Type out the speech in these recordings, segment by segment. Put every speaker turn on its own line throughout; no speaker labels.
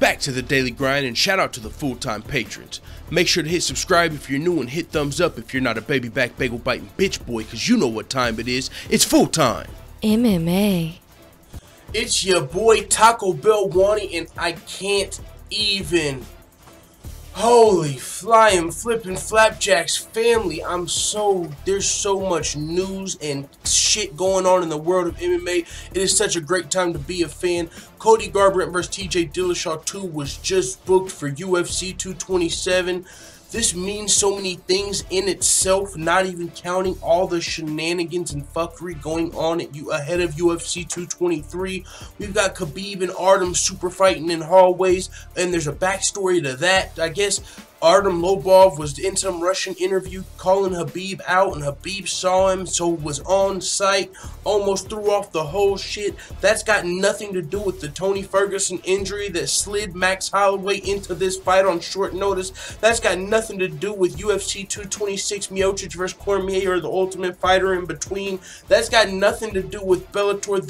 Back to the daily grind, and shout out to the full-time patrons. Make sure to hit subscribe if you're new and hit thumbs up if you're not a baby back bagel biting bitch boy, cause you know what time it is. It's full time.
MMA.
It's your boy Taco Bell Wani, and I can't even. Holy flying flipping flapjacks family, there's so much news and shit going on in the world of MMA. It is such a great time to be a fan. Cody Garbrandt vs. TJ Dillashaw 2 was just booked for UFC 227. This means so many things in itself, not even counting all the shenanigans and fuckery going on ahead of UFC 223. We've got Khabib and Artem super fighting in hallways, and there's a backstory to that. I guess Artem Lobov was in some Russian interview calling Khabib out, and Khabib saw him, so was on site, almost threw off the whole shit. That's got nothing to do with the Tony Ferguson injury that slid Max Holloway into this fight on short notice. That's got nothing to do with UFC 226 Miocic vs. Cormier or the Ultimate Fighter in between. That's got nothing to do with Bellator.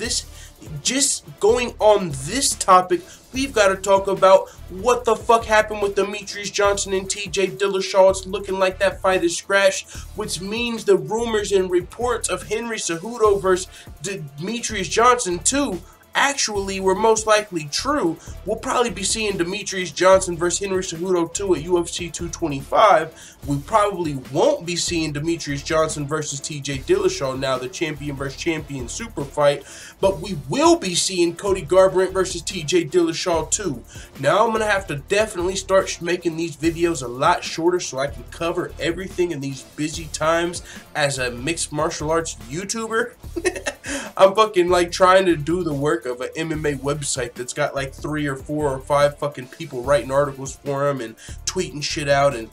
Just going on this topic, we've got to talk about what the fuck happened with Demetrius Johnson and TJ Dillashaw. It's looking like that fight is scratched, which means the rumors and reports of Henry Cejudo versus Demetrius Johnson too actually were most likely true. We'll probably be seeing Demetrius Johnson versus Henry Cejudo 2 at UFC 225. We probably won't be seeing Demetrius Johnson versus TJ Dillashaw, now the champion versus champion super fight, but we will be seeing Cody Garbrandt versus TJ Dillashaw 2. Now I'm going to have to definitely start making these videos a lot shorter so I can cover everything in these busy times as a mixed martial arts YouTuber. I'm fucking like trying to do the work of an MMA website that's got like 3 or 4 or 5 fucking people writing articles for him and tweeting shit out, and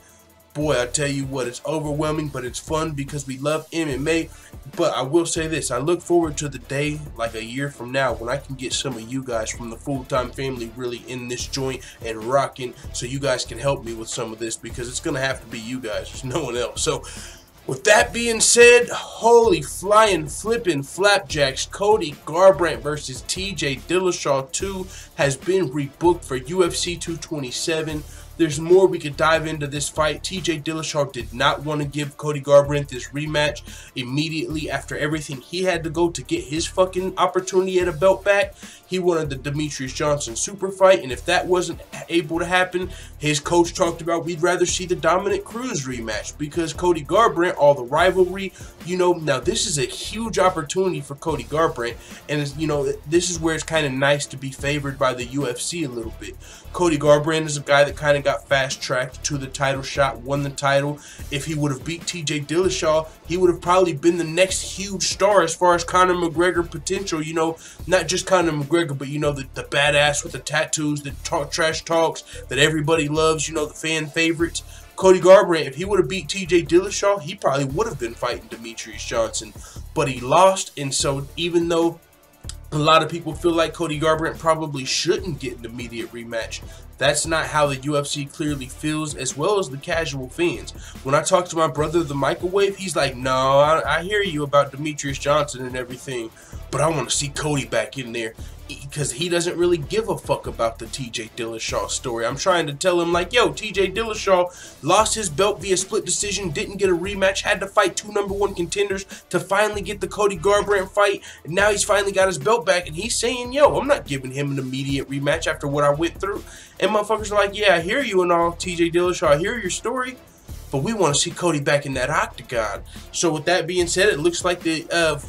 boy, I tell you what, it's overwhelming, but it's fun because we love MMA. But I will say this, I look forward to the day like a year from now when I can get some of you guys from the full-time family really in this joint and rocking, so you guys can help me with some of this, because it's gonna have to be you guys, there's no one else. So with that being said, holy flying flipping flapjacks, Cody Garbrandt versus TJ Dillashaw 2 has been rebooked for UFC 227. There's more we could dive into this fight. TJ Dillashaw did not want to give Cody Garbrandt this rematch immediately after everything he had to go to get his fucking opportunity at a belt back. He wanted the Demetrius Johnson super fight, and if that wasn't able to happen, his coach talked about we'd rather see the Dominic Cruz rematch, because Cody Garbrandt, all the rivalry, you know, now this is a huge opportunity for Cody Garbrandt, and it's, you know, this is where it's kind of nice to be favored by the UFC a little bit. Cody Garbrandt is a guy that kind of got fast-tracked to the title shot, won the title. If he would have beat TJ Dillashaw, he would have probably been the next huge star as far as Conor McGregor potential, you know, not just Conor McGregor, but you know, the badass with the tattoos, the trash talks that everybody loves, you know, the fan favorites. Cody Garbrandt, if he would have beat TJ Dillashaw, he probably would have been fighting Demetrius Johnson, but he lost. And so even though a lot of people feel like Cody Garbrandt probably shouldn't get an immediate rematch, that's not how the UFC clearly feels, as well as the casual fans. When I talk to my brother, the microwave, he's like, no, I hear you about Demetrius Johnson and everything, but I want to see Cody back in there, because he doesn't really give a fuck about the TJ Dillashaw story. I'm trying to tell him, like, yo, TJ Dillashaw lost his belt via split decision, didn't get a rematch, had to fight 2 #1 contenders to finally get the Cody Garbrandt fight, and now he's finally got his belt back, and he's saying, yo, I'm not giving him an immediate rematch after what I went through. And motherfuckers are like, yeah, I hear you and all, TJ Dillashaw, I hear your story, but we want to see Cody back in that octagon. So with that being said, it looks like the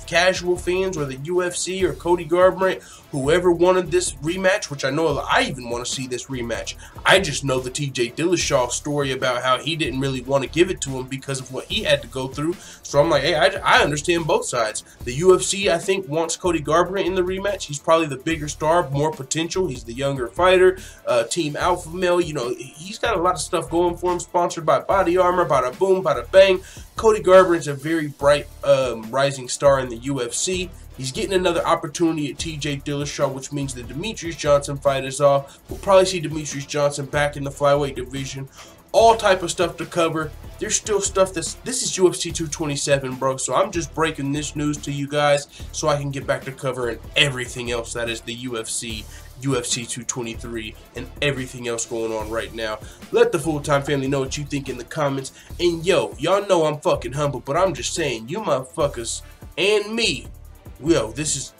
casual fans, or the UFC or Cody Garbrandt, whoever wanted this rematch, which I know I even want to see this rematch. I just know the TJ Dillashaw story about how he didn't really want to give it to him because of what he had to go through. So I'm like, hey, I understand both sides. The UFC, I think, wants Cody Garbrandt in the rematch. He's probably the bigger star, more potential. He's the younger fighter, team alpha male. You know, he's got a lot of stuff going for him, sponsored by Body Armor, bada boom, bada bang. Cody Garbrandt's a very bright rising star in the UFC. He's getting another opportunity at TJ Dillashaw, which means the Demetrius Johnson fight is off. We'll probably see Demetrius Johnson back in the flyweight division. all type of stuff to cover. There's still stuff this is UFC 227, bro, so I'm just breaking this news to you guys so I can get back to covering everything else that is the UFC 223, and everything else going on right now. Let the full-time family know what you think in the comments. And yo, y'all know I'm fucking humble, but I'm just saying, you motherfuckers and me, yo, this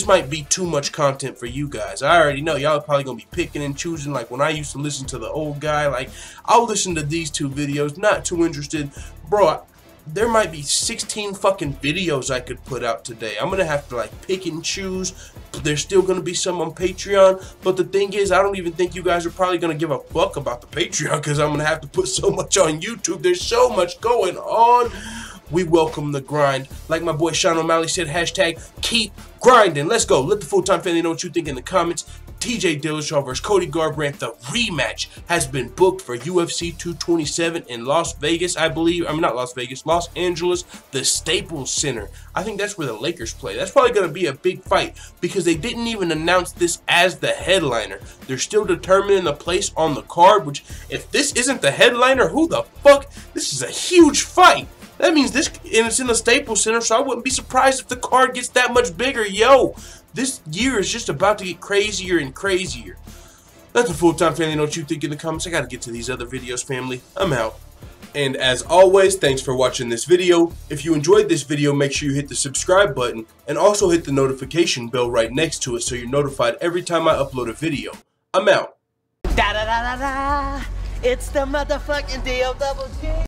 might be too much content for you guys. I already know y'all are probably gonna be picking and choosing. Like when I used to listen to the old guy, like I'll listen to these 2 videos, not too interested, bro. There might be 16 fucking videos I could put out today. I'm gonna have to like pick and choose. There's still gonna be some on Patreon, but the thing is, I don't even think you guys are probably gonna give a fuck about the Patreon because I'm gonna have to put so much on YouTube. There's so much going on. We welcome the grind. Like my boy Sean O'Malley said, hashtag keep grinding. Let's go. Let the full-time family know what you think in the comments. TJ Dillashaw versus Cody Garbrandt, the rematch, has been booked for UFC 227 in Las Vegas, I believe. I mean, not Las Vegas, Los Angeles, the Staples Center. I think that's where the Lakers play. That's probably going to be a big fight because they didn't even announce this as the headliner. They're still determining the place on the card, which if this isn't the headliner, who the fuck? This is a huge fight. That means this, and it's in the Staples Center, so I wouldn't be surprised if the card gets that much bigger. Yo, this year is just about to get crazier and crazier. Let the full-time family know what you think in the comments. I gotta get to these other videos, family. I'm out. And as always, thanks for watching this video. If you enjoyed this video, make sure you hit the subscribe button and also hit the notification bell right next to it so you're notified every time I upload a video. I'm out.
Da da da da da. It's the motherfucking DOWG.